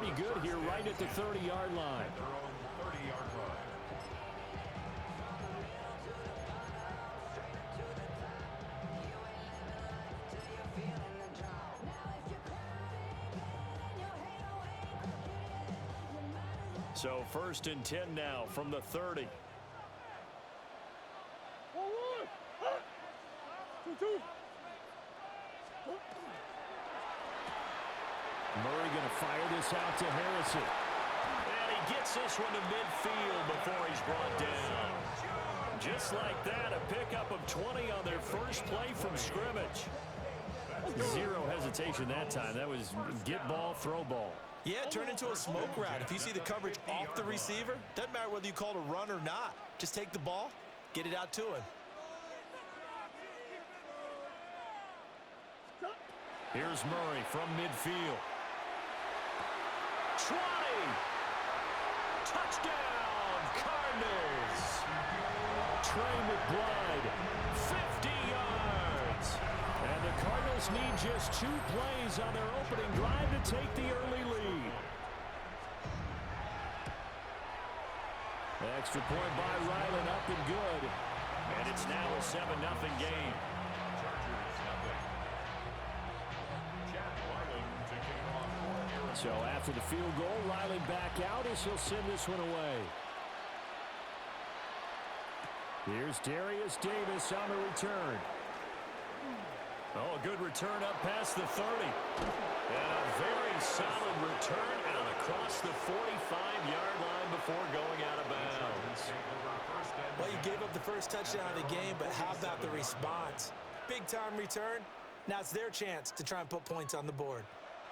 pretty good here right at the 30-yard line. At their own 30-yard line. So 1st and 10 now from the 30. Murray going to fire this out to Harrison. And he gets this one to midfield before he's brought down. Just like that, a pickup of 20 on their first play from scrimmage. Zero hesitation that time. That was get ball, throw ball. Yeah, it turned into a smoke route. If you see the coverage off the receiver, doesn't matter whether you call it a run or not. Just take the ball, get it out to him. Here's Murray from midfield. 20! Touchdown, Cardinals! Trey McBride, 50 yards! And the Cardinals need just 2 plays on their opening drive to take the early lead. Extra point by Ryland, up and good. And it's now a 7-0 game. So after the field goal, Riley back out as he'll send this one away. Here's Darius Davis on the return. Oh, a good return up past the 30. And a very solid return out across the 45-yard line before going out of bounds. Well, you gave up the first touchdown of the game, but how about the response? Big-time return. Now it's their chance to try and put points on the board.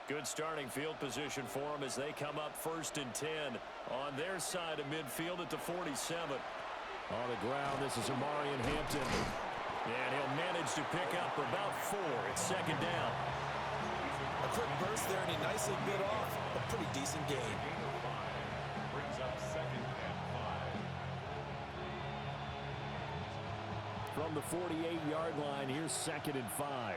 Good starting field position for them as they come up 1st and 10 on their side of midfield at the 47. On the ground, this is Amari and Hampton. And he'll manage to pick up about 4. It's 2nd down. A quick burst there, and he nicely bit off a pretty decent gain. Brings up 2nd and 5. From the 48-yard line, here's 2nd and 5.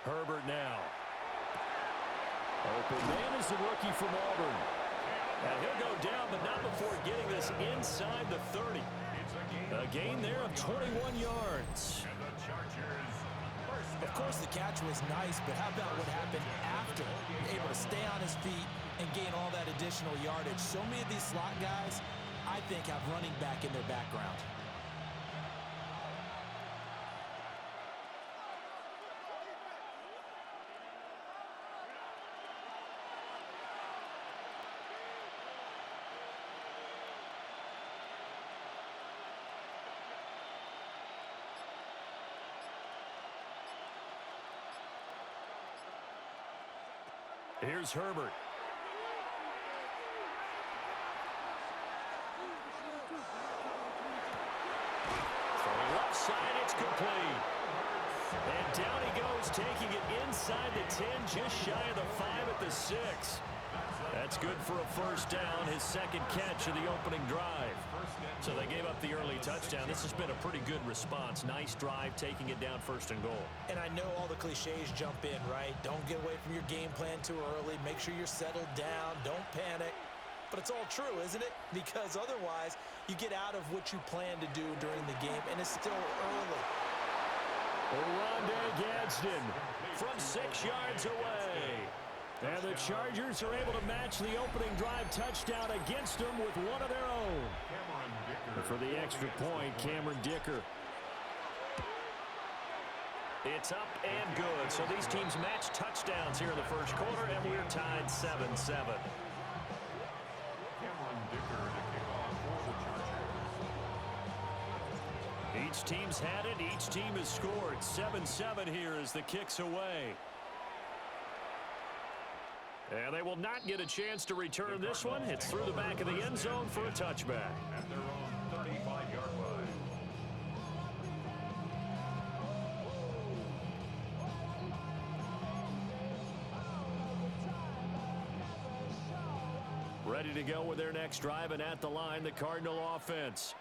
Herbert now. Open man is the rookie from Auburn. And he'll go down, but not before getting this inside the 30. A gain there of 21 yards. And the Chargers first down. Of course, the catch was nice, but how about what happened after? Able to stay on his feet and gain all that additional yardage. So many of these slot guys, I think, have running back in their background. Here's Herbert. From the left side, it's complete. And down he goes, taking it inside the 10, just shy of the 5 at the 6. That's good for a first down, his 2nd catch of the opening drive. So they gave up the early touchdown. This has been a pretty good response. Nice drive, taking it down 1st and goal. And I know all the cliches jump in, right? Don't get away from your game plan too early. Make sure you're settled down. Don't panic. But it's all true, isn't it? Because otherwise, you get out of what you plan to do during the game, and it's still early. Rondé Gadsden from 6 yards away. And the Chargers are able to match the opening drive touchdown against them with one of their own. For the extra point, Cameron Dicker. It's up and good. So these teams match touchdowns here in the first quarter, and we're tied 7-7. Cameron Dicker to kick off for the Chargers. Each team's had it. Each team has scored. 7-7 here as the kick's away. And they will not get a chance to return this one. It's through the back of the end zone for a touchback. At their own 35-yard line. Ready to go with their next drive, and at the line, the Cardinal offense.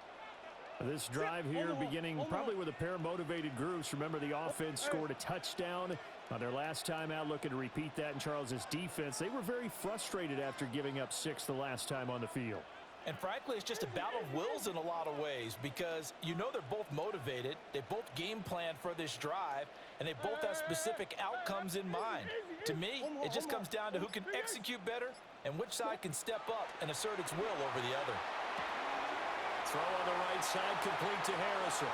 This drive here beginning probably with a pair of motivated groups. Remember, the offense scored a touchdown on their last time out, looking to repeat that in Charles's defense. They were very frustrated after giving up 6 the last time on the field. And frankly, it's just a battle of wills in a lot of ways because you know they're both motivated. They both game planned for this drive, and they both have specific outcomes in mind. To me, it just comes down to who can execute better and which side can step up and assert its will over the other. Throw on the right side, complete to Harrison.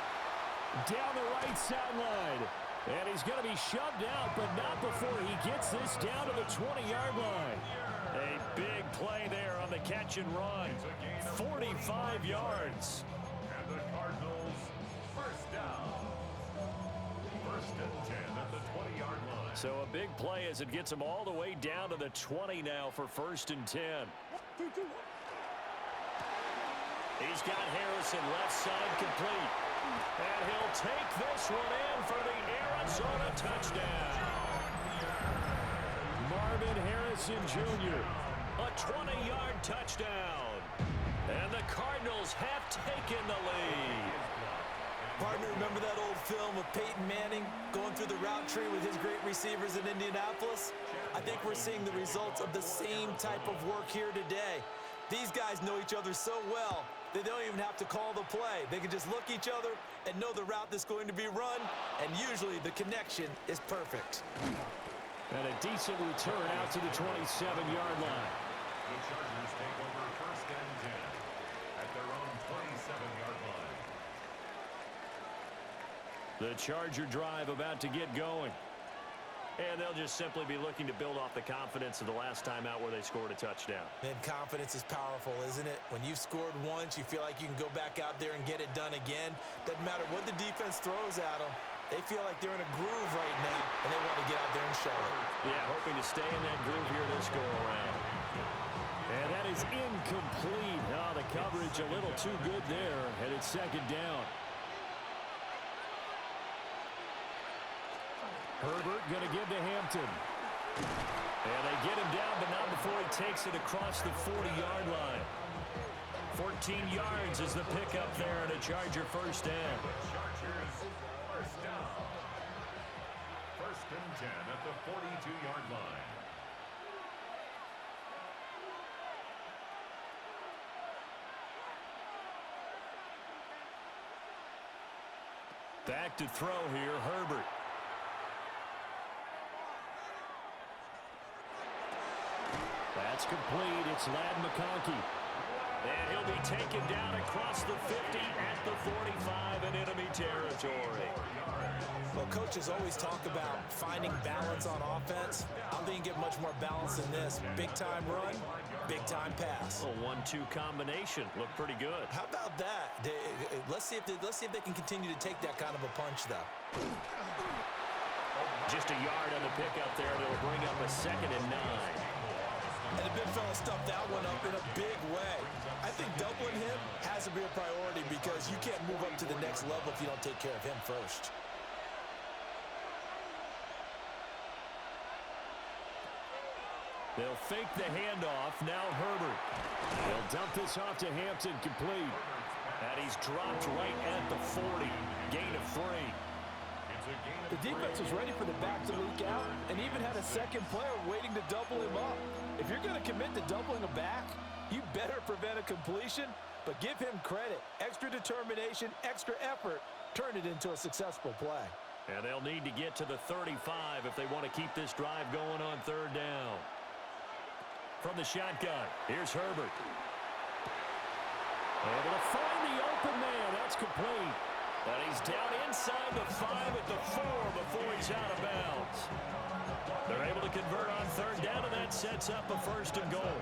Down the right sideline. And he's going to be shoved out, but not before he gets this down to the 20-yard line. A big play there on the catch and run. 45 yards. And the Cardinals first down. First and 10 at the 20-yard line. So a big play as it gets him all the way down to the 20 now for first and 10. He's got Harrison left side complete. And he'll take this one in for the Arizona touchdown. Marvin Harrison Jr., a 20-yard touchdown. And the Cardinals have taken the lead. Partner, remember that old film of Peyton Manning going through the route tree with his great receivers in Indianapolis? I think we're seeing the results of the same type of work here today. These guys know each other so well, they don't even have to call the play. They can just look each other and know the route that's going to be run, and usually the connection is perfect. And a decent return out to the 27-yard line. The Chargers take over first and 10 at their own 27-yard line. The Charger drive about to get going. And they'll just simply be looking to build off the confidence of the last time out where they scored a touchdown. And confidence is powerful, isn't it? When you've scored once, you feel like you can go back out there and get it done again. Doesn't matter what the defense throws at them. They feel like they're in a groove right now, and they want to get out there and show it. Yeah, hoping to stay in that groove here this go-around. And that is incomplete. Oh, the coverage a little too good there, and it's second down. Herbert going to give to Hampton. And they get him down, but not before he takes it across the 40-yard line. 14 yards is the pickup there, and a Charger first down. Chargers first down. First and 10 at the 42-yard line. Back to throw here, Herbert. That's complete. It's Ladd McConkey. And he'll be taken down across the 50 at the 45 in enemy territory. Well, coaches always talk about finding balance on offense. I don't think you get much more balance than this. Big-time run, big-time pass. A 1-2 combination. Looked pretty good. How about that? Let's see if they can continue to take that kind of a punch, though. Just a yard on the pickup there. That'll bring up a 2nd and 9. And the big fella stuffed that one up in a big way. I think doubling him has to be a priority because you can't move up to the next level if you don't take care of him first. They'll fake the handoff. Now Herbert. They'll dump this off to Hampton, complete. And he's dropped right at the 40. Gain of 3. The defense was ready for the back to leak out and even had a second player waiting to double him up. If you're going to commit to doubling a back, you better prevent a completion, but give him credit. Extra determination, extra effort, turn it into a successful play. And they'll need to get to the 35 if they want to keep this drive going on 3rd down. From the shotgun, here's Herbert. Able to find the open man. That's complete. And he's down inside the 5 at the 4 before he's out of bounds. They're able to convert on 3rd down, and that sets up a 1st and goal.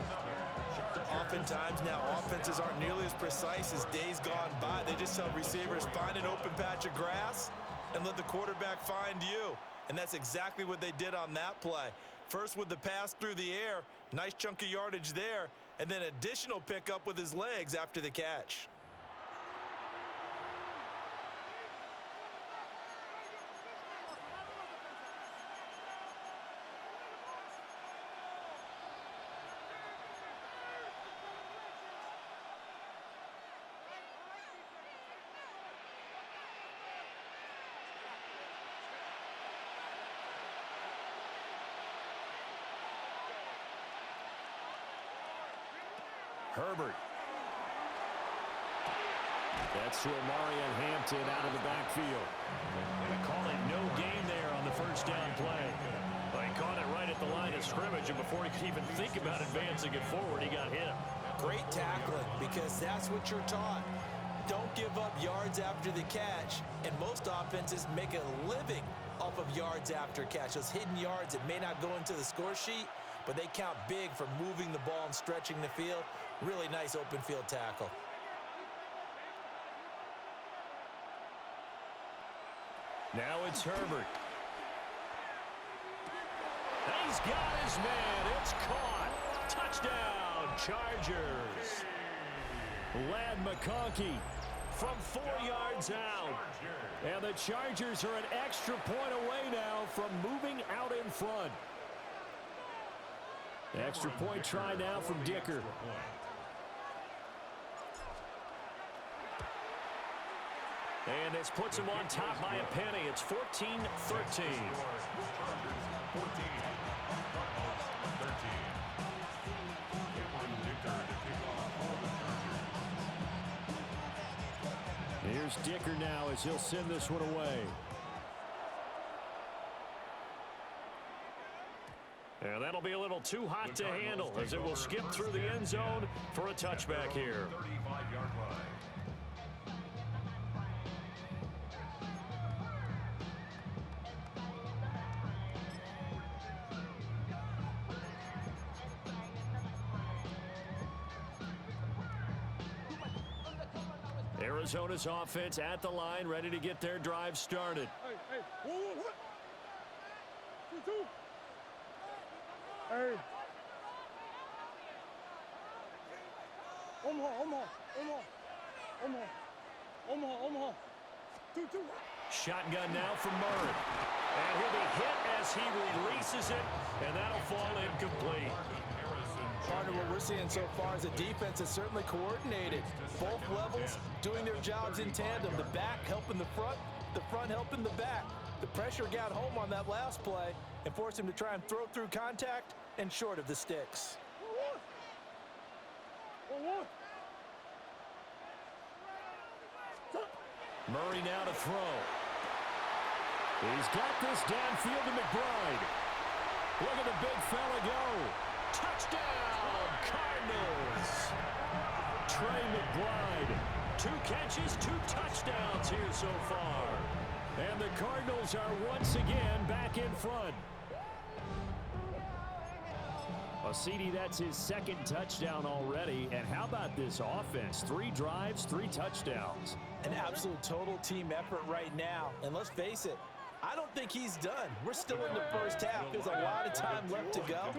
Oftentimes now, offenses aren't nearly as precise as days gone by. They just tell receivers, find an open patch of grass and let the quarterback find you. And that's exactly what they did on that play. First with the pass through the air, nice chunk of yardage there, and then additional pickup with his legs after the catch. Herbert. That's to Amari and Hampton out of the backfield. They call it no gain there on the first down play. Well, he caught it right at the line of scrimmage, and before he could even think about advancing it forward, he got hit. Great tackling, because that's what you're taught. Don't give up yards after the catch, and most offenses make a living off of yards after catch. Those hidden yards that may not go into the score sheet, but they count big for moving the ball and stretching the field. Really nice open field tackle. Now it's Herbert. And he's got his man. It's caught. Touchdown, Chargers. Lad McConkey from 4 yards out. And the Chargers are an extra point away now from moving out in front. Extra point try now from Dicker. And this puts him on top by a penny. It's 14-13. Here's Dicker now as he'll send this one away. And that'll be a little too hot to handle as it will skip through the end zone for a touchback here. 35-yard line. Arizona's offense at the line, ready to get their drive started. Hey, whoa. 2-2. Hey. Omaha. 2-2. Shotgun now from Murray. And he'll be hit as he releases it, and that'll fall incomplete. Part of what we're seeing so far is the defense is certainly coordinated. Both levels doing their jobs in tandem. The back helping the front helping the back. The pressure got home on that last play and forced him to try and throw through contact and short of the sticks. Murray now to throw. He's got this downfield to McBride. Look at the big fella go. Touchdown, Cardinals. Trey McBride. 2 catches, 2 touchdowns here so far. And the Cardinals are once again back in front. Well, CD, that's his 2nd touchdown already. And how about this offense? 3 drives, 3 touchdowns. An absolute total team effort right now. And let's face it, I don't think he's done. We're still in the first half. There's a lot of time left to go.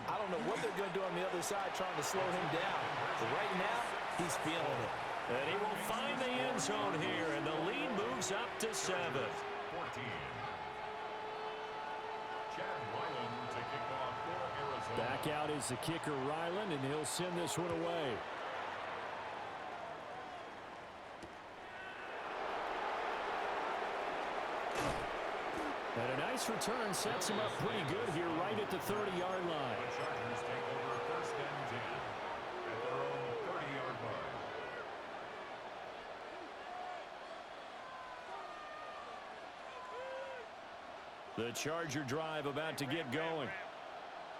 I don't know what they're going to do on the other side trying to slow him down. But right now, he's feeling it. And he will find the end zone here, and the lead moves up to 7. 14. Chad Ryland to kick off for Arizona. Back out is the kicker, Ryland, and he'll send this one away. And a nice return sets him up pretty good here right at the 30-yard line. The Chargers take over 1st and 10 at their own 30-yard line. The Charger drive about to get going.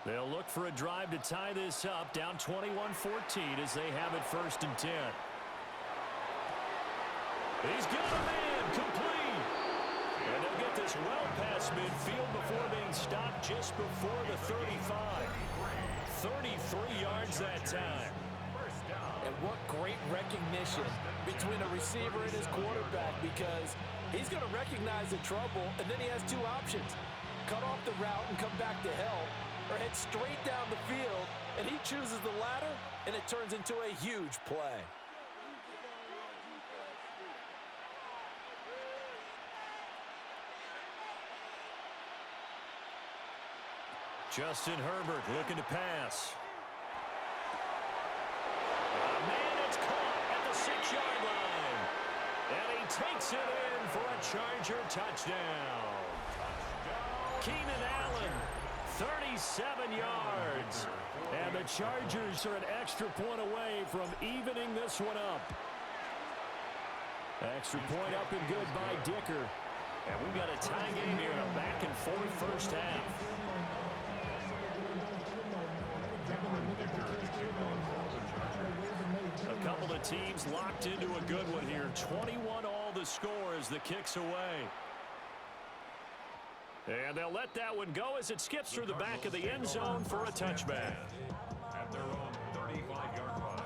They'll look for a drive to tie this up, down 21-14 as they have it 1st and 10. He's got a man, complete. And they'll get this well past midfield before being stopped just before the 35. 33 yards that time. And what great recognition between a receiver and his quarterback, because he's going to recognize the trouble, and then he has 2 options. Cut off the route and come back to help, or head straight down the field, and he chooses the latter, and it turns into a huge play. Justin Herbert looking to pass. Man, it's caught at the 6-yard line. And he takes it in for a Charger touchdown. Keenan Allen, 37 yards. And the Chargers are an extra point away from evening this one up. Extra point up and good by Dicker. And we've got a tie game here in a back-and-forth first half. A couple of teams locked into a good one here. 21 all the score as the kick's away. And they'll let that one go as it skips through the back of the end zone for a touchback. At their own 35-yard line.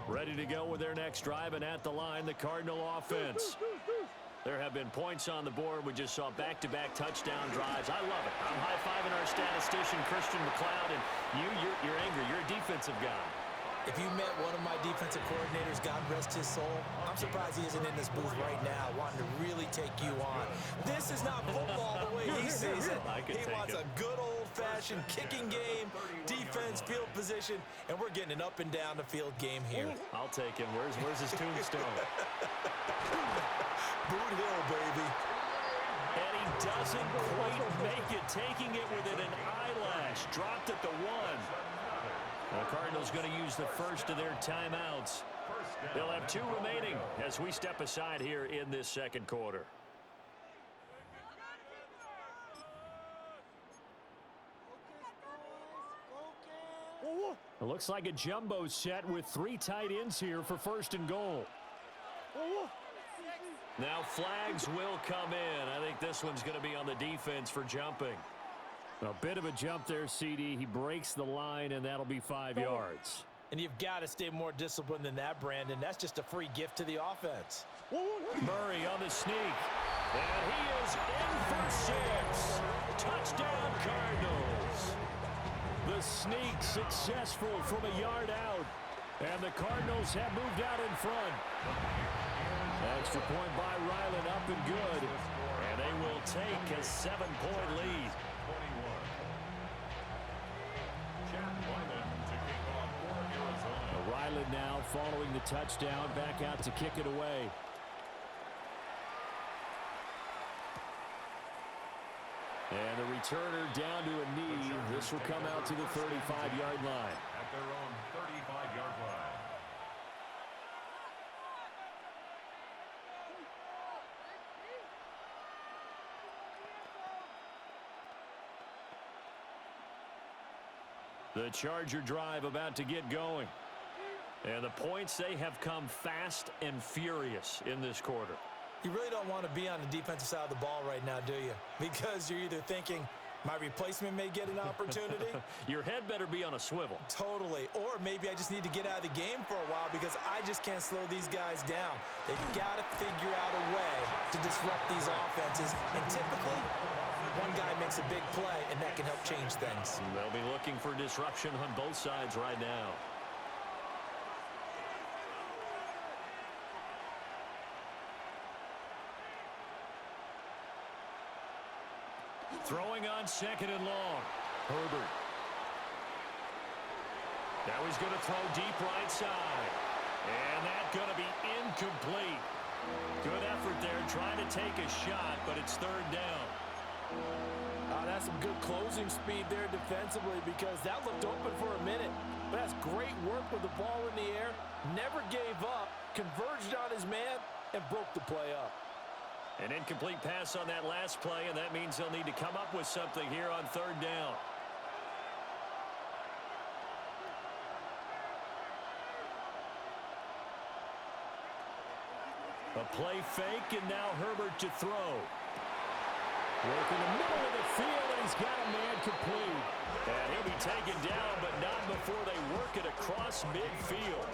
Ready to go with their next drive, and at the line, the Cardinal offense. There have been points on the board. We just saw back-to-back touchdown drives. I love it. I'm high-fiving our statistician, Christian McLeod, and you're angry. You're a defensive guy. If you met one of my defensive coordinators, God rest his soul, I'm surprised he isn't in this booth right now wanting to really take you on. This is not football the way he sees it. He wants a good old-fashioned kicking game, defense, field position, and we're getting an up and down the field game here. I'll take him. Where's his tombstone? Boot Hill, baby. And he doesn't quite make it, taking it within an eyelash. Dropped at the 1. The Cardinals going to use the first of their timeouts. They'll have 2 remaining as we step aside here in this second quarter. It looks like a jumbo set with 3 tight ends here for first and goal. Now flags will come in. I think this one's going to be on the defense for jumping. A bit of a jump there, CD. He breaks the line, and that'll be 5 yards. And you've got to stay more disciplined than that, Brandon. That's just a free gift to the offense. Murray on the sneak. And he is in for 6. Touchdown, Cardinals. The sneak successful from a yard out. And the Cardinals have moved out in front. Extra point by Ryland, up and good. And they will take a 7-point lead. Ryland now following the touchdown, back out to kick it away. And the returner down to a knee. This will come out to the 35-yard line. At their own 35-yard line. The Charger drive about to get going. And the points, they have come fast and furious in this quarter. You really don't want to be on the defensive side of the ball right now, do you? Because you're either thinking, my replacement may get an opportunity. Your head better be on a swivel. Totally. Or maybe I just need to get out of the game for a while because I just can't slow these guys down. They've got to figure out a way to disrupt these offenses. And typically, one guy makes a big play, and that can help change things. They'll be looking for disruption on both sides right now. Throwing on second and long. Herbert. Now he's going to throw deep right side. And that's going to be incomplete. Good effort there trying to take a shot, but it's third down. That's some good closing speed there defensively because that looked open for a minute. But that's great work with the ball in the air. Never gave up, converged on his man, and broke the play up. An incomplete pass on that last play, and that means they'll need to come up with something here on third down. A play fake, and now Herbert to throw. Work in the middle of the field, and he's got a man complete. And he'll be taken down, but not before they work it across midfield.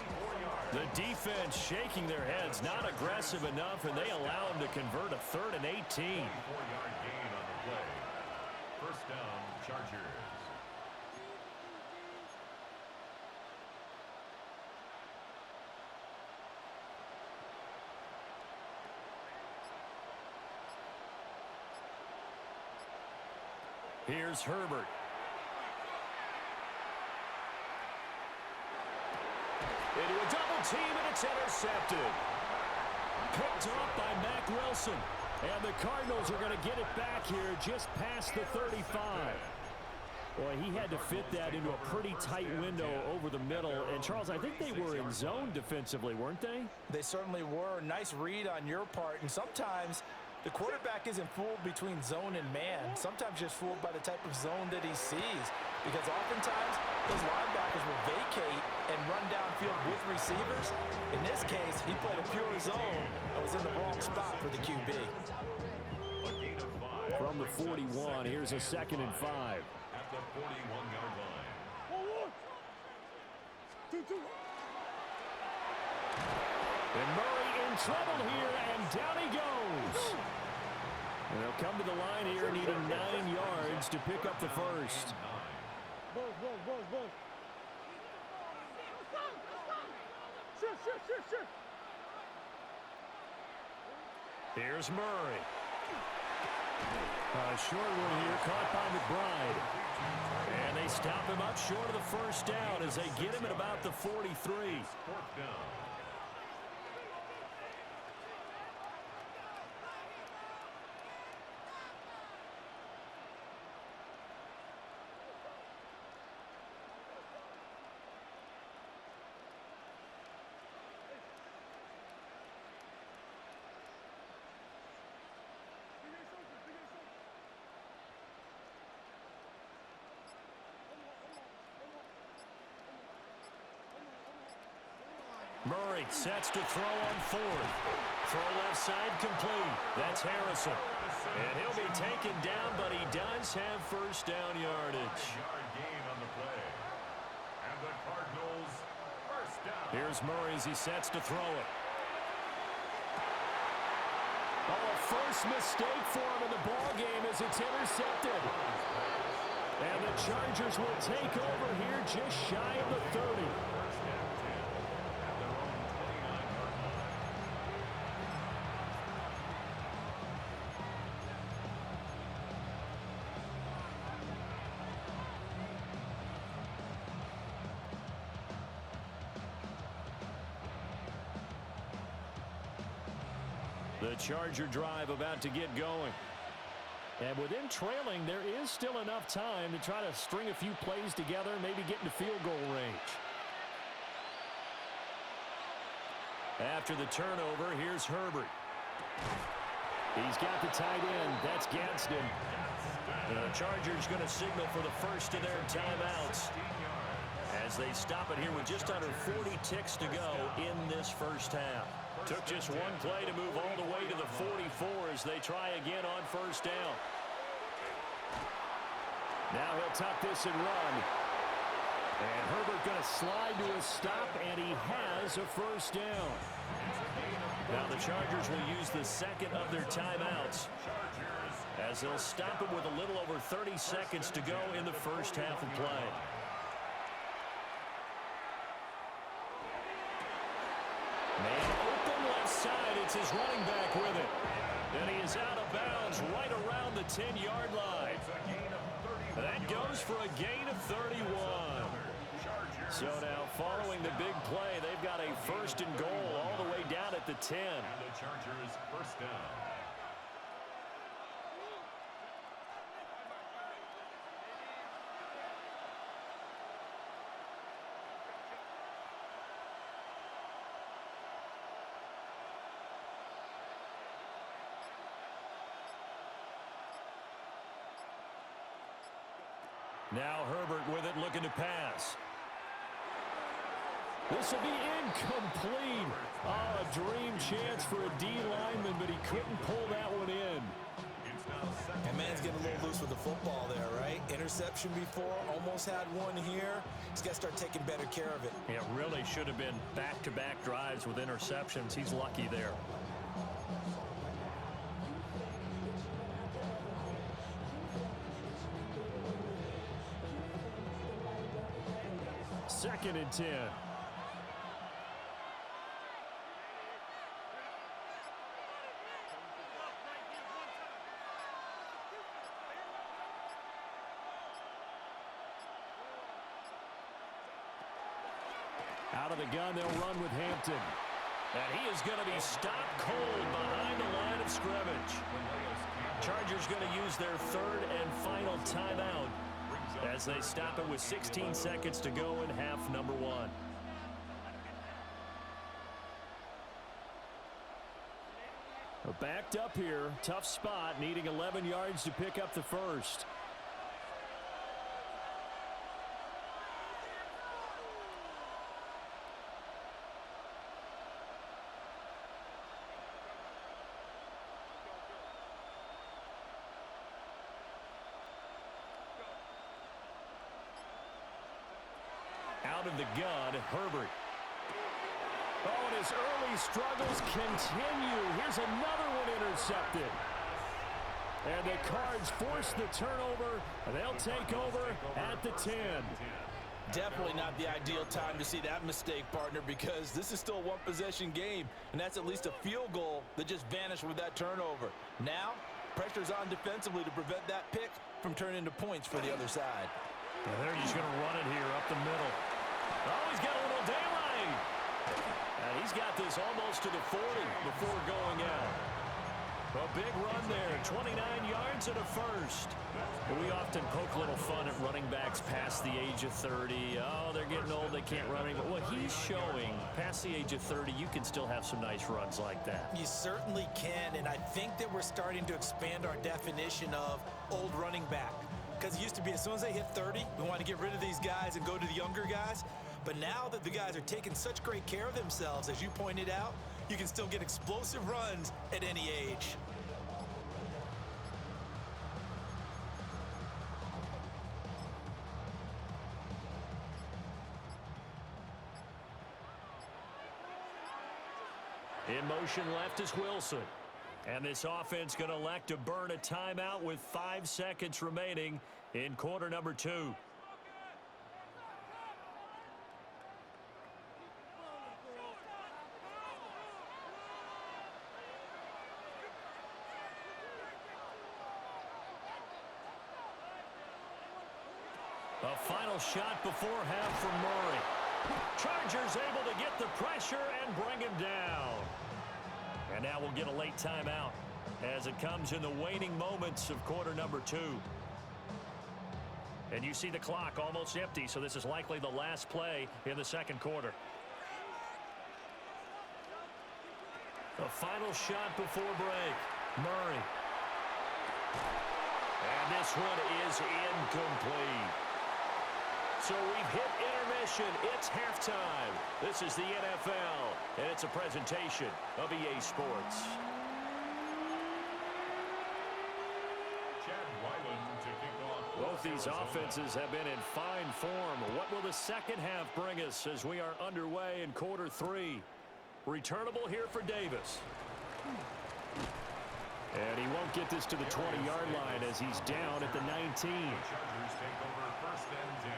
The defense shaking their heads, not aggressive enough, and they allow him to convert a 3rd and 18. 4-yard gain on the play. First down, Chargers. Here's Herbert. Into a double team, and it's intercepted. Picked off by Mack Wilson. And the Cardinals are going to get it back here just past the 35. Boy, he had to fit that into a pretty tight window over the middle. And, Charles, I think they were in zone defensively, weren't they? They certainly were. Nice read on your part. And sometimes the quarterback isn't fooled between zone and man. Sometimes just fooled by the type of zone that he sees. Because oftentimes those linebackers will vacate and run downfield with receivers. In this case, he played a pure zone and was in the wrong spot for the QB. From the 41, here's a 2nd and 5. At the 41-yard line. 2-2. And Murray in trouble here, and down he goes. And they'll come to the line here needing 9 yards to pick up the first. Buzz. Shit. Here's Murray. A short one here, caught by McBride. And they stop him up short of the first down as they get him at about the 43. Fourth down. Murray sets to throw on 4th. Throw left side complete. That's Harrison. And he'll be taken down, but he does have first down yardage. Yard gain on the play. And the Cardinals first down. Here's Murray as he sets to throw it. Oh, a first mistake for him in the ballgame as it's intercepted. And the Chargers will take over here just shy of the 30. The Charger drive about to get going. And within trailing, there is still enough time to try to string a few plays together and maybe get into field goal range. After the turnover, here's Herbert. He's got the tight end. That's Gadsden. The Chargers going to signal for the first of their timeouts as they stop it here with just under 40 ticks to go in this first half. Took just one play to move all the way to the 44 as they try again on first down. Now he'll tuck this and run. And Herbert going to slide to a stop, and he has a first down. Now the Chargers will use the second of their timeouts as they'll stop it with a little over 30 seconds to go in the first half of play. Man open left side. It's his running back with it. And he is out of bounds right around the 10-yard line. That goes for a gain of 31. So now following the big play, they've got a first and goal all the way down at the 10. And the Chargers first down. Now Herbert with it, looking to pass. This will be incomplete. Oh, a dream chance for a D lineman, but he couldn't pull that one in. And man's getting a little loose with the football there, right? Interception before, almost had one here. He's got to start taking better care of it. It really should have been back-to-back drives with interceptions. He's lucky there. Second and 10. Out of the gun, they'll run with Hampton. And he is going to be stopped cold behind the line of scrimmage. Chargers going to use their third and final timeout as they stop it with 16 seconds to go in half number one. Backed up here, tough spot, needing 11 yards to pick up the first. Out of the gun, Herbert. Oh, and his early struggles continue. Here's another one intercepted. And the Cards force the turnover. They'll take over at the 10. Definitely not the ideal time to see that mistake, partner, because this is still a one-possession game, and that's at least a field goal that just vanished with that turnover. Now, pressure's on defensively to prevent that pick from turning into points for the other side. And they're just going to run it here up the middle. Oh, he's got a little daylight. And he's got this almost to the 40 before going out. A big run there, 29 yards and a first. We often poke a little fun at running backs past the age of 30. Oh, they're getting old, they can't run anymore. Well, he's showing past the age of 30, you can still have some nice runs like that. You certainly can, and I think that we're starting to expand our definition of old running back. Because it used to be as soon as they hit 30, we want to get rid of these guys and go to the younger guys. But now that the guys are taking such great care of themselves, as you pointed out, you can still get explosive runs at any age. In motion left is Wilson. And this offense going to elect to burn a timeout with 5 seconds remaining in quarter number 2. A final shot before half from Murray. Chargers able to get the pressure and bring him down. And now we'll get a late timeout as it comes in the waning moments of quarter number 2. And you see the clock almost empty, so this is likely the last play in the second quarter. The final shot before break. Murray. And this one is incomplete. So we've hit intermission. It's halftime. This is the NFL, and it's a presentation of EA Sports. Both these offenses have been in fine form. What will the second half bring us as we are underway in quarter 3? Returnable here for Davis. And he won't get this to the 20-yard line as he's down at the 19. Chargers take over first and 10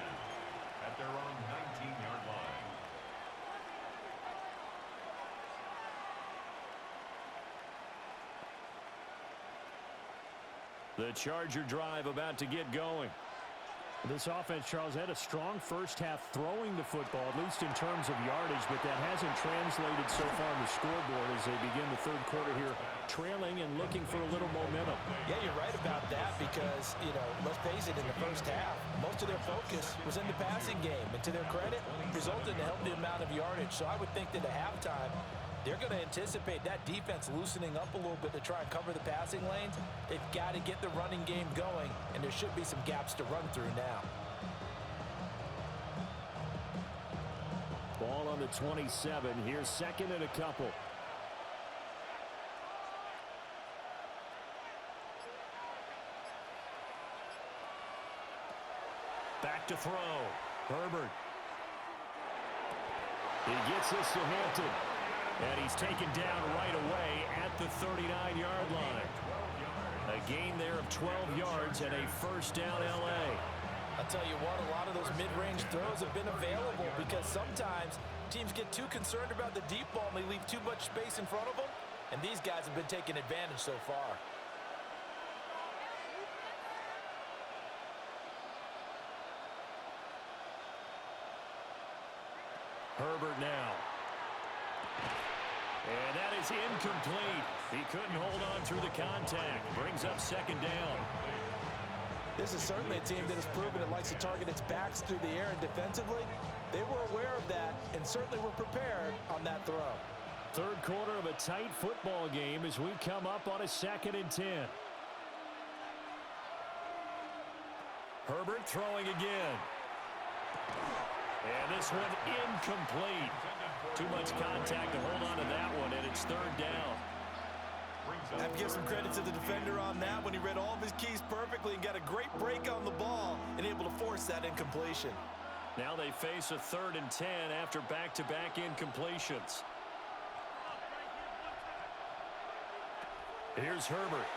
at their own 19-yard line. The Charger drive about to get going. This offense, Charles, had a strong first half throwing the football, at least in terms of yardage, but that hasn't translated so far on the scoreboard as they begin the third quarter here, trailing and looking for a little momentum. Yeah, you're right about that because, let's face it, in the first half, most of their focus was in the passing game. And to their credit, resulted in a healthy amount of yardage. So I would think that at halftime, they're going to anticipate that defense loosening up a little bit to try and cover the passing lanes. They've got to get the running game going, and there should be some gaps to run through now. Ball on the 27. Here's second and a couple. Back to throw. Herbert. He gets this to Hampton. And he's taken down right away at the 39-yard line. A gain there of 12 yards and a first down L.A. I'll tell you what, a lot of those mid-range throws have been available because sometimes teams get too concerned about the deep ball and they leave too much space in front of them. And these guys have been taking advantage so far. Herbert now. is incomplete. He couldn't hold on through the contact. Brings up second down. This is certainly a team that has proven it likes to target its backs through the air, and defensively, they were aware of that and certainly were prepared on that throw. Third quarter of a tight football game as we come up on a 2nd and 10. Herbert throwing again. And this one incomplete. Too much contact to hold on to that one, and it's third down. I have to give some credit to the defender on that when he read all of his keys perfectly and got a great break on the ball and able to force that incompletion. Now they face a 3rd and 10 after back-to-back incompletions. Here's Herbert.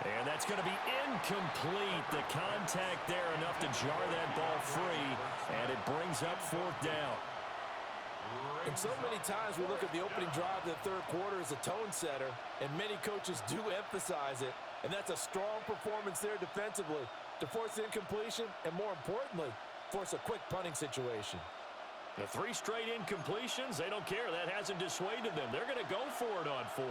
And that's going to be incomplete. The contact there enough to jar that ball free, and it brings up 4th down. And so many times we look at the opening drive of the third quarter as a tone setter, and many coaches do emphasize it. And that's a strong performance there defensively to force incompletion and, more importantly, force a quick punting situation. The 3 straight incompletions, they don't care. That hasn't dissuaded them. They're going to go for it on 4th.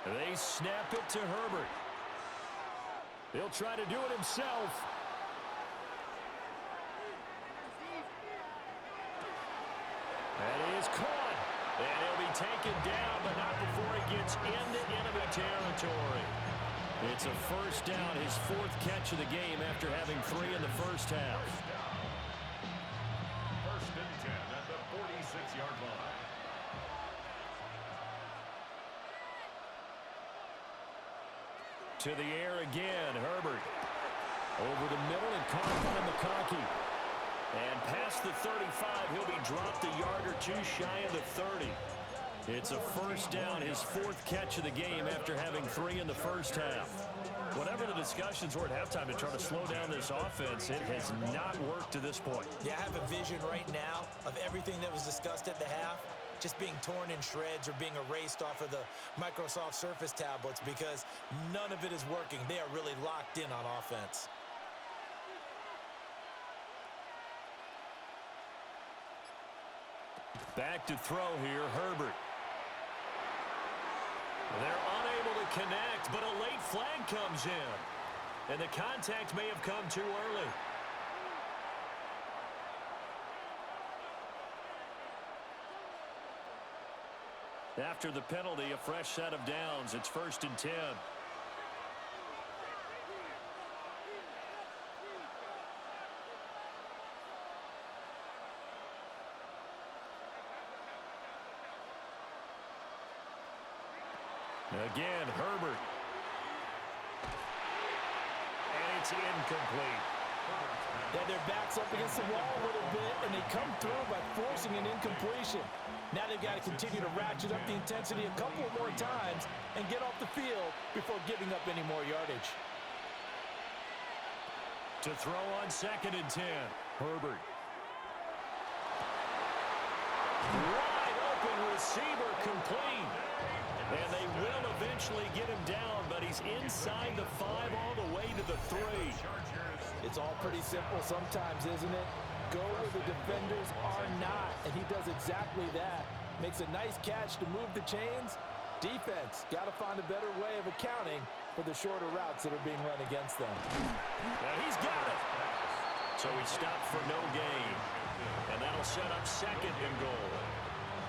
They snap it to Herbert. He'll try to do it himself. And he is caught. And he'll be taken down, but not before he gets into enemy territory. It's a first down, his 4th catch of the game after having 3 in the first half. 1st and 10 at the 46-yard line. To the air again, Herbert. Over the middle and caught by McConkey. And past the 35, he'll be dropped a yard or 2 shy of the 30. It's a first down, his 4th catch of the game after having 3 in the first half. Whatever the discussions were at halftime to try to slow down this offense, it has not worked to this point. Yeah, I have a vision right now of everything that was discussed at the half just being torn in shreds or being erased off of the Microsoft Surface tablets because none of it is working. They are really locked in on offense. Back to throw here, Herbert. They're unable to connect, but a late flag comes in. And the contact may have come too early. After the penalty, a fresh set of downs. It's 1st and 10. Again, Herbert. And it's incomplete. Yeah, their back's up against the wall a little bit, and they come through by forcing an incompletion. Now they've got to continue to ratchet up the intensity a couple more times and get off the field before giving up any more yardage. To throw on 2nd and 10, Herbert. Wide open receiver complete. And they will eventually get him down, but he's inside the 5 all the way to the 3. It's all pretty simple sometimes, isn't it? Go where the defenders are not, and he does exactly that. Makes a nice catch to move the chains. Defense, got to find a better way of accounting for the shorter routes that are being run against them. And he's got it. So he stopped for no gain. And that'll set up 2nd and goal.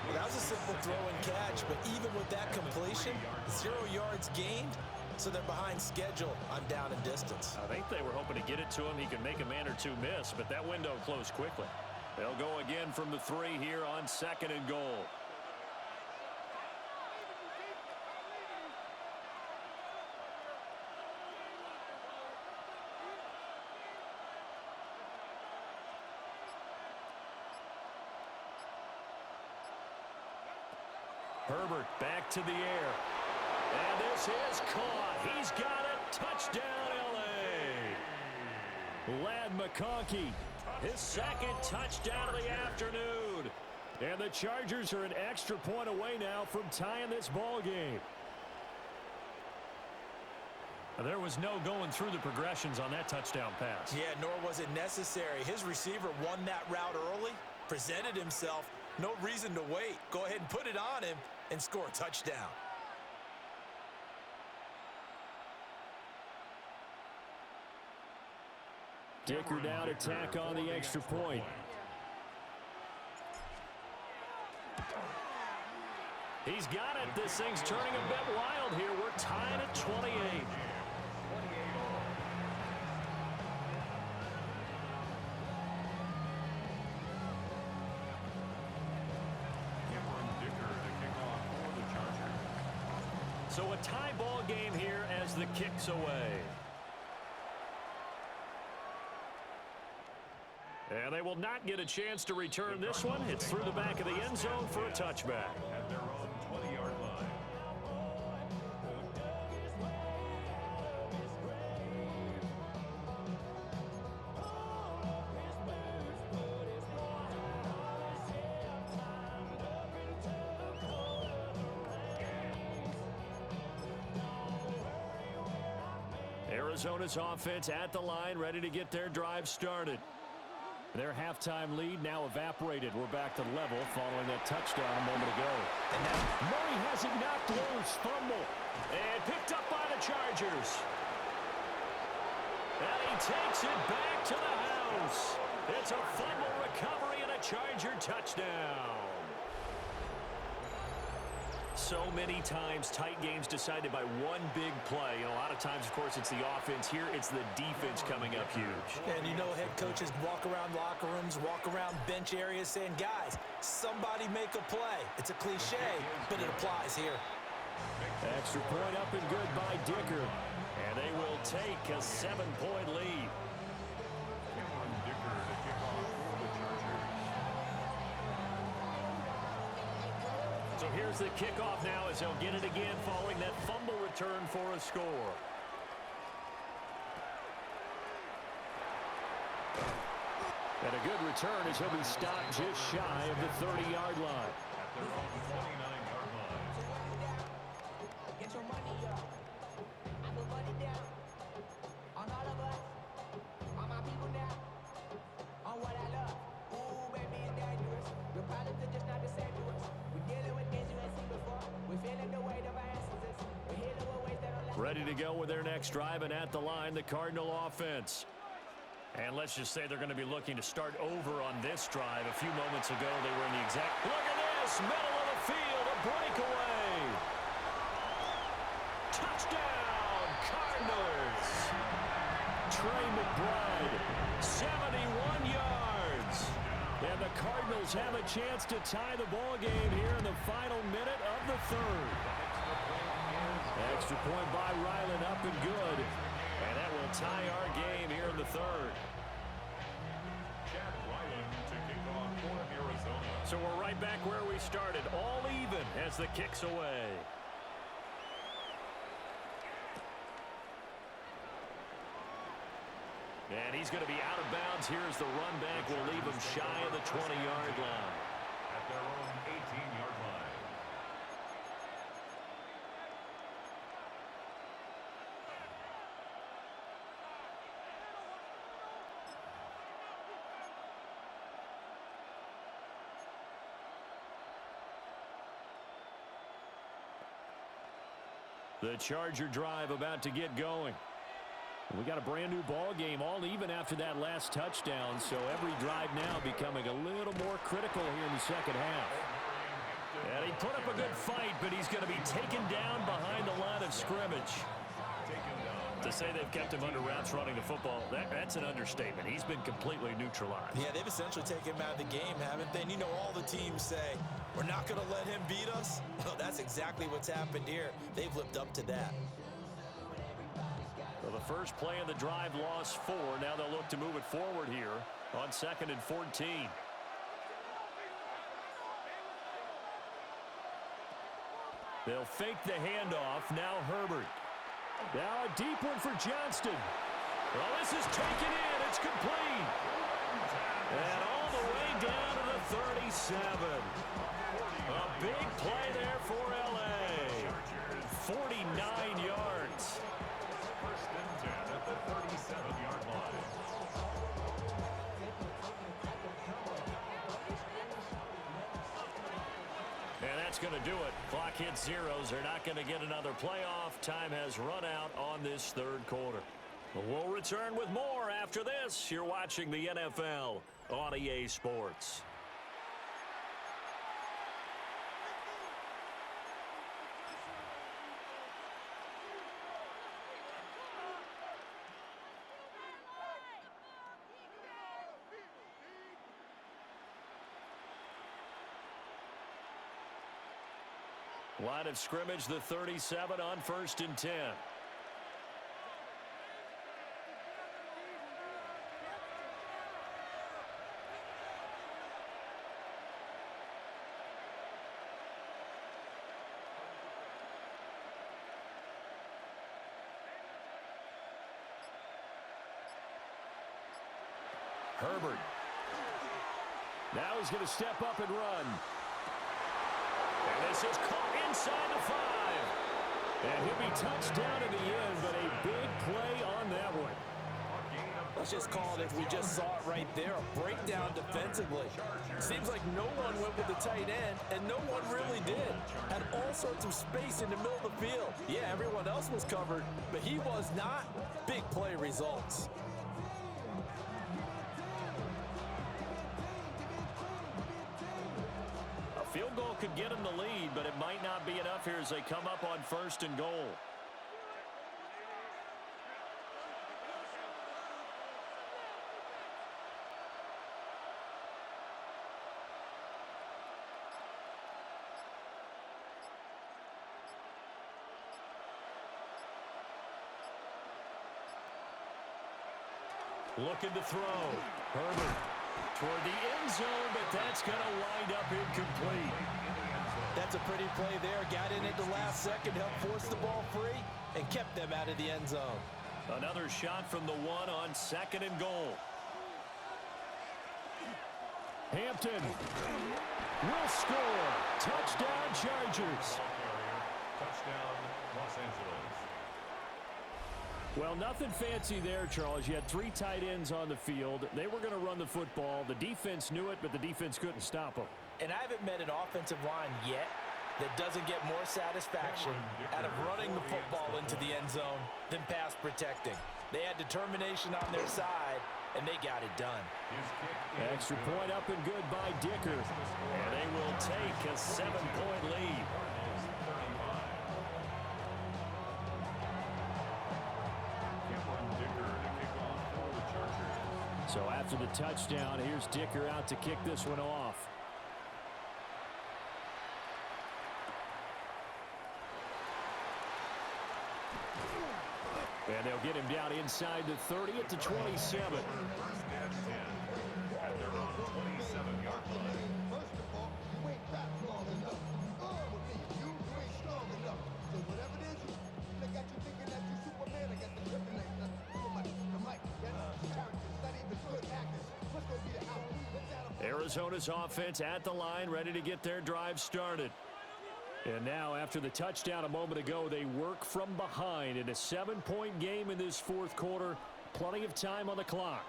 Well, that was a simple throw and catch, but even with that completion, 0 yards gained, so they're behind schedule on down and distance. I think they were hoping to get it to him. He could make a man or 2 miss, but that window closed quickly. They'll go again from the 3 here on 2nd and goal. Herbert back to the air. And this is caught. He's got it. Touchdown, L.A. Lad McConkey, his second touchdown of the afternoon. And the Chargers are an extra point away now from tying this ball game. There was no going through the progressions on that touchdown pass. Yeah, nor was it necessary. His receiver won that route early, presented himself. No reason to wait. Go ahead and put it on him and score a touchdown. Dicker down to tack on the extra point. He's got it. This thing's turning a bit wild here. We're tied at 28. So a tie ball game here as the kick's away. And they will not get a chance to return this one. It's through the back of the end zone for a touchback. At their own 20-yard line. Arizona's offense at the line, ready to get their drive started. Their halftime lead now evaporated. We're back to level following that touchdown a moment ago. And now Murray has it knocked loose. Fumble. And picked up by the Chargers. And he takes it back to the house. It's a fumble recovery and a Charger touchdown. So many times tight games decided by one big play. And a lot of times, of course, it's the offense. Here, it's the defense coming up huge. And you know head coaches walk around locker rooms, walk around bench areas saying, guys, somebody make a play. It's a cliche, but it applies here. Extra point up and good by Dicker. And they will take a 7-point lead. So here's the kickoff now as they'll get it again following that fumble return for a score. And a good return as he'll be stopped just shy of the 30-yard line. At their own 29-yard line. Get your money up. I put money down. On all of us. On my people now. On what I love. Ooh, baby, it's dangerous. Your problems are just not the same to us. We're dealing with things you ain't seen before. We're feeling the weight of our ancestors. We're healing with ways that don't last. Ready to go with their next drive, and at the line, the Cardinal offense. And let's just say they're going to be looking to start over on this drive. A few moments ago, they were in the exact... Look at this! Middle of the field, a breakaway! Touchdown, Cardinals! Trey McBride, 71 yards. And the Cardinals have a chance to tie the ball game here in the final minute of the third. Extra point by Ryland, up and good. And that will tie our game here in the third. Chad Ryland to kick off for Arizona. So we're right back where we started, all even as the kick's away. And he's going to be out of bounds. Here's the run back. Will leave him shy of the 20-yard line. At their own 18-yard line. The Charger drive about to get going. We got a brand new ball game, all even after that last touchdown, so every drive now becoming a little more critical here in the second half. And he put up a good fight, but he's going to be taken down behind the line of scrimmage. To say they've kept him under wraps running the football, that's an understatement. He's been completely neutralized. Yeah, they've essentially taken him out of the game, haven't they? And you know all the teams say, we're not going to let him beat us. Well, that's exactly what's happened here. They've lived up to that. So the first play of the drive lost 4. Now they'll look to move it forward here on 2nd and 14. They'll fake the handoff. Now Herbert. Now a deep one for Johnston. Well, this is taken in. It's complete. And all the way down to the 37. A big play there for L.A. 49 yards. First and 10 at the 37-yard line. And that's going to do it. Clock hits zeros. They're not going to get another playoff. Time has run out on this third quarter. We'll return with more after this. You're watching the NFL on EA Sports. Line of scrimmage, the 37 on 1st and 10. Herbert. Now he's going to step up and run. And this is caught inside the 5. And he'll be touched down in the end, but a big play on that one. Let's just call it, we just saw it right there, a breakdown defensively. Seems like no one went with the tight end, and no one really did. Had all sorts of space in the middle of the field. Yeah, everyone else was covered, but he was not. Big play results. Field goal could get them the lead, but it might not be enough here as they come up on 1st and goal. Looking to throw. Herbert toward the end zone, but that's going to wind up incomplete. That's a pretty play there. Got in at the last second, helped force the ball free, and kept them out of the end zone. Another shot from the 1 on 2nd and goal. Hampton will score. Touchdown, Chargers. Touchdown, Los Angeles. Well, nothing fancy there, Charles. You had 3 tight ends on the field. They were going to run the football. The defense knew it, but the defense couldn't stop them. And I haven't met an offensive line yet that doesn't get more satisfaction out of running the football into the end zone than pass protecting. They had determination on their side, and they got it done. Extra point up and good by Dicker. And they will take a 7-point lead. So after the touchdown, here's Dicker out to kick this one off. And they'll get him down inside the 30 at the 27. First and 10 at their own 27-yard line. First of all, you ain't fast long enough. You ain't strong enough. So whatever it is, they got you thinking that you Superman. I got the kryptonite. The mic. That's characters. Not even good actors. What's going to be the outcome? Arizona's offense at the line, ready to get their drive started. And now, after the touchdown a moment ago, they work from behind in a 7-point game in this fourth quarter. Plenty of time on the clock.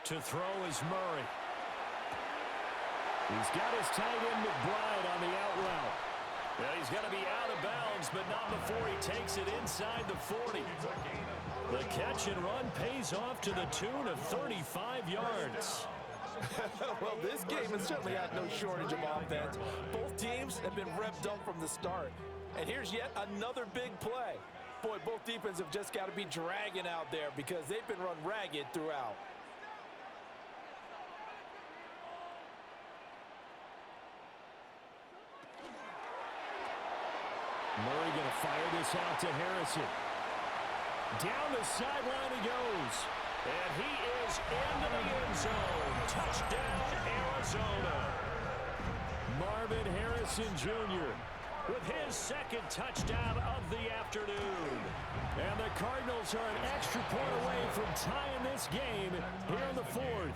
To throw is Murray. He's got his tight end McBride on the out route. Well, he's going to be out of bounds, but not before he takes it inside the 40. The catch and run pays off to the tune of 35 yards. Well, this game has certainly had no shortage of offense. Both teams have been revved up from the start. And here's yet another big play. Boy, both defenses have just got to be dragging out there because they've been run ragged throughout. Murray going to fire this out to Harrison. Down the sideline he goes. And he is into the end zone. Touchdown, Arizona. Marvin Harrison Jr. with his second touchdown of the afternoon. And the Cardinals are an extra point away from tying this game here in the fourth.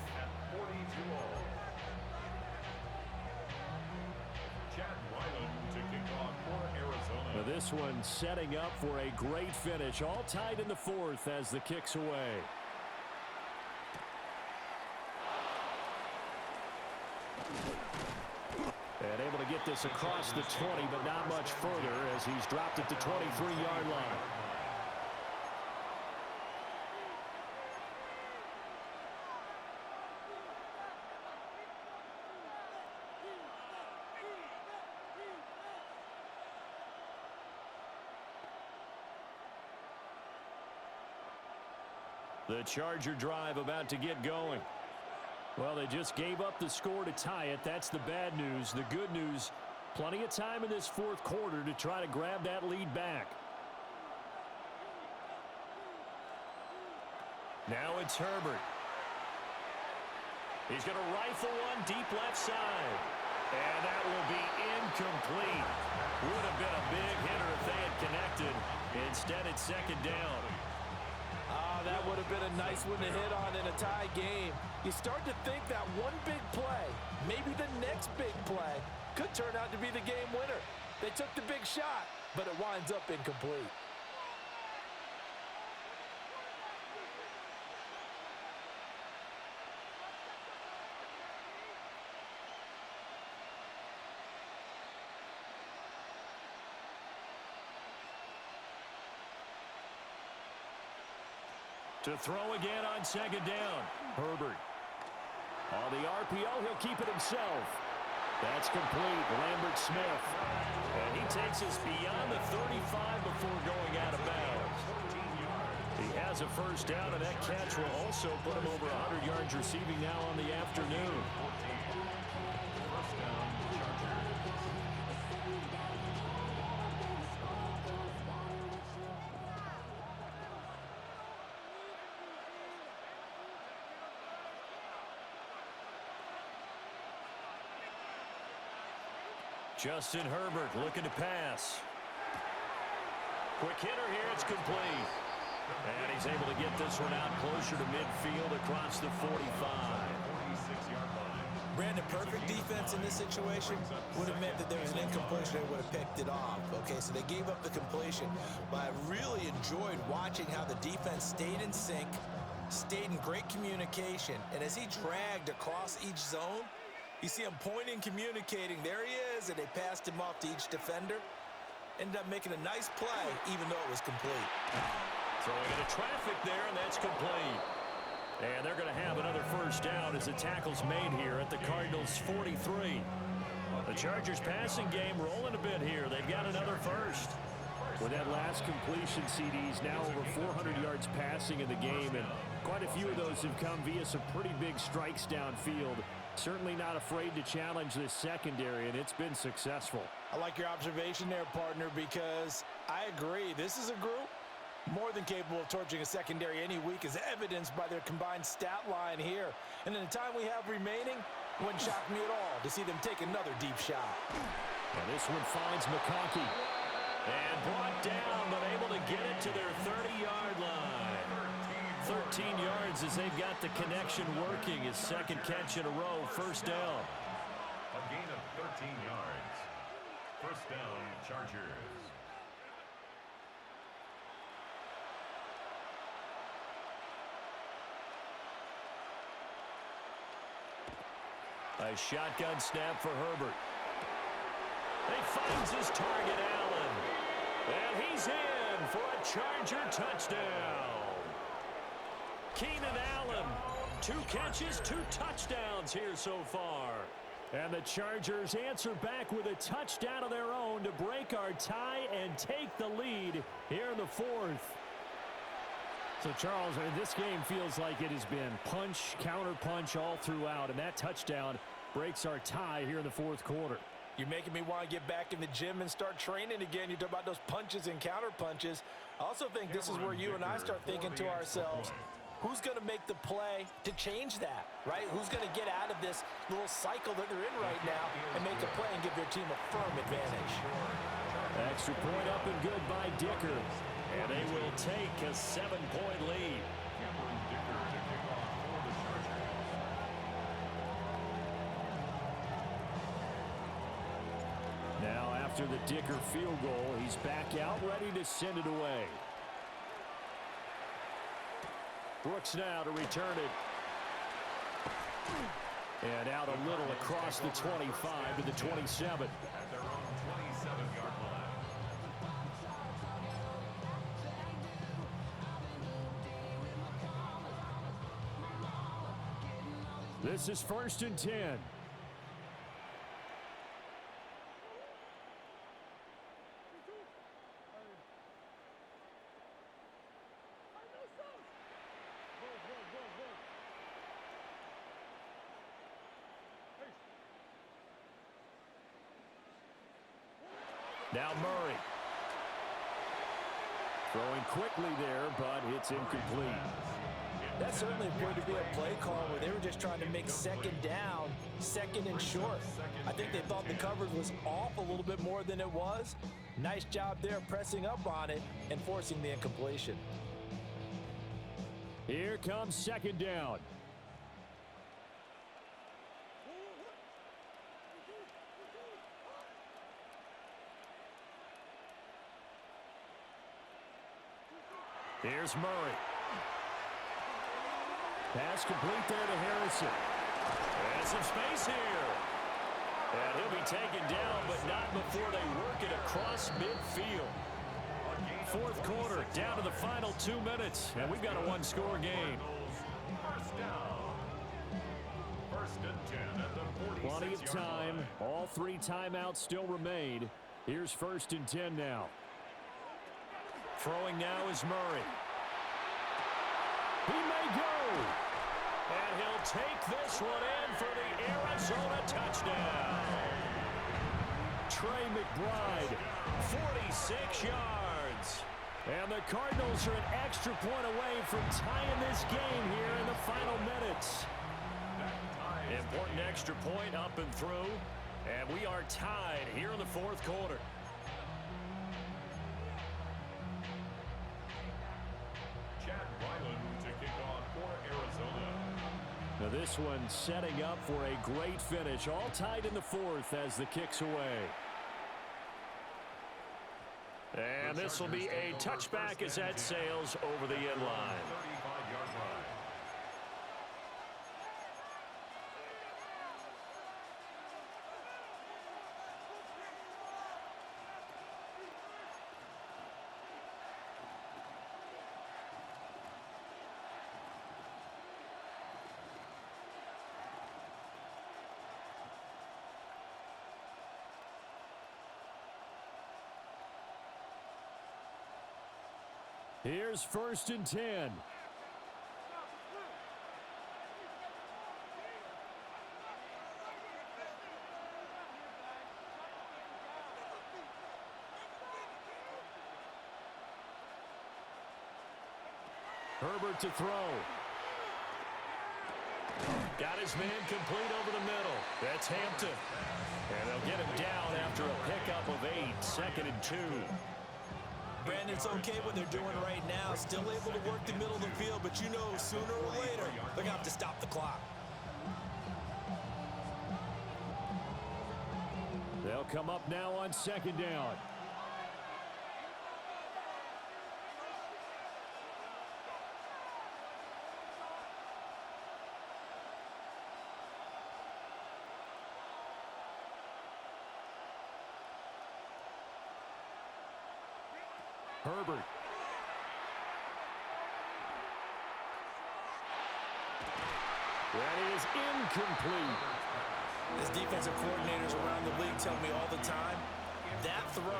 Now this one setting up for a great finish. All tied in the fourth as the kick's away. And able to get this across the 20, but not much further as he's dropped at the 23-yard line. The Charger drive about to get going. Well, they just gave up the score to tie it. That's the bad news. The good news, plenty of time in this fourth quarter to try to grab that lead back. Now it's Herbert. He's going to rifle one deep left side. And that will be incomplete. Would have been a big hitter if they had connected. Instead, it's second down. That would have been a nice one to hit on in a tie game. You start to think that one big play, maybe the next big play, could turn out to be the game winner. They took the big shot, but it winds up incomplete. To throw again on second down. Herbert. On the RPO, he'll keep it himself. That's complete. Lambert Smith. And he takes us beyond the 35 before going out of bounds. He has a first down, and that catch will also put him over 100 yards receiving now on the afternoon. Justin Herbert looking to pass. Quick hitter here, it's complete. And he's able to get this one out closer to midfield across the 45. Brandon, perfect defense in this situation would have meant that there was an incompletion. They would have picked it off. Okay, so they gave up the completion. But I really enjoyed watching how the defense stayed in sync, stayed in great communication. And as he dragged across each zone, you see him pointing, communicating. There he is, and they passed him off to each defender. Ended up making a nice play, even though it was complete. Throwing into traffic there, and that's complete. And they're going to have another first down as the tackle's made here at the Cardinals' 43. The Chargers' passing game rolling a bit here. They've got another first. With that last completion, CD's now over 400 yards passing in the game, and quite a few of those have come via some pretty big strikes downfield. Certainly not afraid to challenge this secondary, and it's been successful. I like your observation there, partner, because I agree. This is a group more than capable of torching a secondary any week, as evidenced by their combined stat line here. And in the time we have remaining, wouldn't shock me at all to see them take another deep shot. And this one finds McConkey. And brought down, but able to get it to their 30-yard line. 13 yards as they've got the connection working. His second catch in a row, first down. A gain of 13 yards. First down, Chargers. A shotgun snap for Herbert. He finds his target, Allen. And he's in for a Charger touchdown. Keenan Allen, 2 catches, 2 touchdowns here so far. And the Chargers answer back with a touchdown of their own to break our tie and take the lead here in the fourth. So, Charles, this game feels like it has been punch, counter-punch all throughout, and that touchdown breaks our tie here in the fourth quarter. You're making me want to get back in the gym and start training again. You talk about those punches and counter punches. I also think this is where you and I start thinking to ourselves, Who's going to make the play to change that, right? Who's going to get out of this little cycle that they're in right now and make a play and give their team a firm advantage? Extra point up and good by Dicker. And they will take a 7-point lead. Now after the Dicker field goal, he's back out ready to send it away. Brooks now to return it. And out a little across the 25 to the 27. At their own 27-yard line. This is 1st and 10. Now Murray. Throwing quickly there, but it's incomplete. That certainly appeared to be a play call where they were just trying to make second down, second and short. I think they thought the coverage was off a little bit more than it was. Nice job there pressing up on it and forcing the incompletion. Here comes second down. Here's Murray. Pass complete there to Harrison. And some space here. And he'll be taken down, but not before they work it across midfield. 4th quarter, down to the final 2 minutes, and we've got a one-score game. First down. 1st and 10 at the 46-yard Plenty of time. line. All 3 timeouts still remain. Here's 1st and 10 now. Throwing now is Murray. He may go. And he'll take this one in for the Arizona touchdown. Trey McBride. 46 yards. And the Cardinals are an extra point away from tying this game here in the final minutes. Important extra point up and through. And we are tied here in the 4th quarter. Chad Ryland to kick off for Arizona. Now this one setting up for a great finish. All tied in the 4th as the kick's away. And this will be a touchback as that sails over the end line. 35-yard line. Here's 1st and 10. Herbert to throw. Got his man complete over the middle. That's Hampton. And they'll get him down after a pickup of 8, 2nd and 2. Brandon, it's okay what they're doing right now. Still able to work the middle of the field, but you know sooner or later they're going to have to stop the clock. They'll come up now on 2nd down. Herbert. That is incomplete. As defensive coordinators around the league tell me all the time, that throw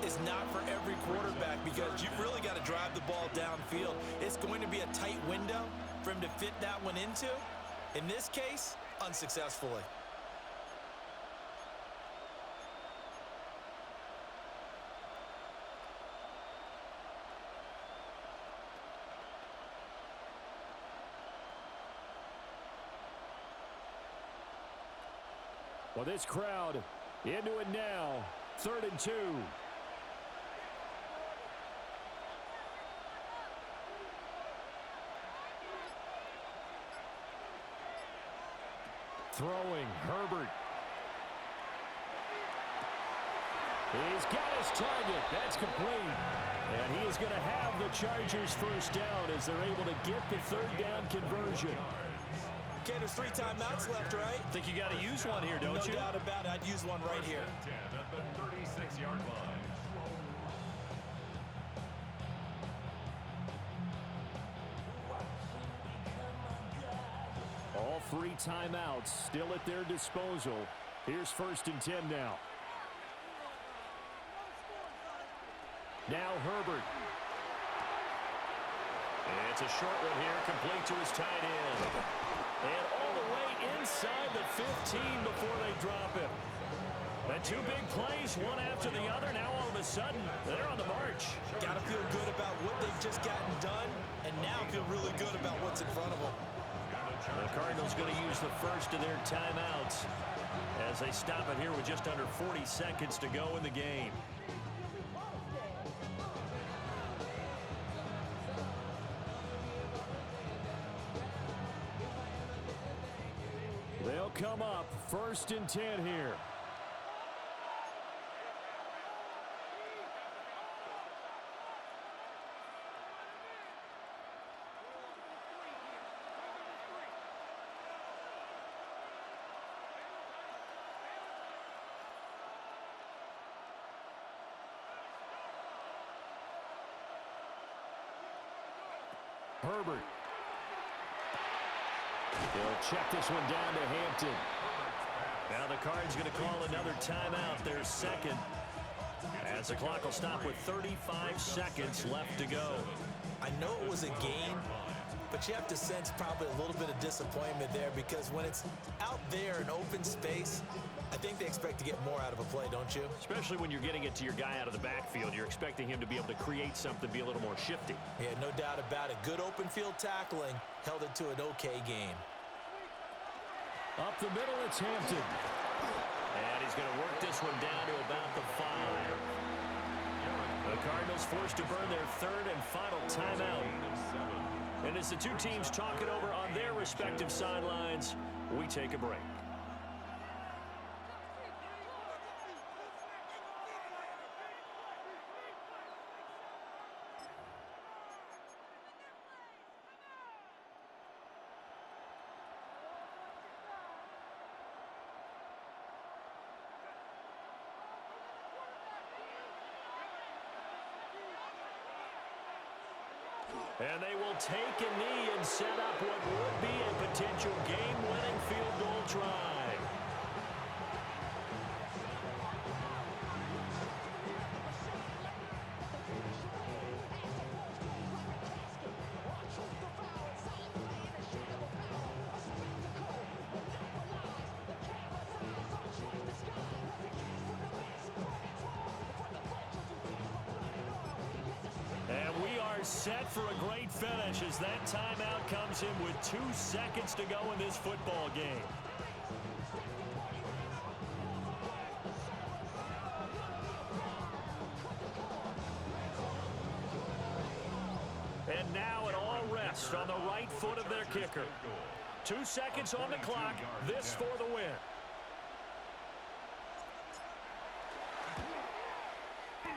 is not for every quarterback because you've really got to drive the ball downfield. It's going to be a tight window for him to fit that one into. In this case, unsuccessfully. Well, this crowd into it now. 3rd and 2. Throwing, Herbert. He's got his target. That's complete. And he is going to have the Chargers first down as they're able to get the 3rd down conversion. Okay, there's 3 timeouts left, right? Think you got to use one here, don't you? No doubt about it. I'd use one right here. 10 at the 36-yard line. All 3 timeouts still at their disposal. Here's 1st and 10 now. Now Herbert. It's a short one here, complete to his tight end. And all the way inside the 15 before they drop him. The 2 big plays, one after the other. Now all of a sudden, they're on the march. Got to feel good about what they've just gotten done, and now feel really good about what's in front of them. The Cardinals going to use the first of their timeouts as they stop it here with just under 40 seconds to go in the game. They'll come up 1st and 10 here. Herbert. He'll check this one down to Hampton. Now the Cards going to call another timeout, their 2nd. As the clock will stop with 35 seconds left to go. I know it was a gain, but you have to sense probably a little bit of disappointment there because when it's out there in open space, I think they expect to get more out of a play, don't you? Especially when you're getting it to your guy out of the backfield. You're expecting him to be able to create something, be a little more shifty. Yeah, no doubt about it. Good open field tackling held it to an okay game. Up the middle, it's Hampton. And he's going to work this one down to about the 5. The Cardinals forced to burn their 3rd and final timeout. And as the 2 teams talk it over on their respective sidelines, we take a break. And they will take a knee and set up what would be a potential game-winning field goal try. Set for a great finish as that timeout comes in with 2 seconds to go in this football game. And now it all rests on the right foot of their kicker. 2 seconds on the clock. This for the win.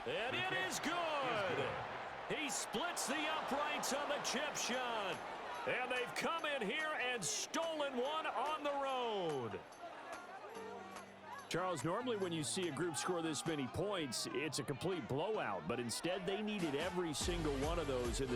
And it is good. He splits the uprights on the chip shot. And they've come in here and stolen one on the road. Charles, normally when you see a group score this many points, it's a complete blowout. But instead, they needed every single one of those in the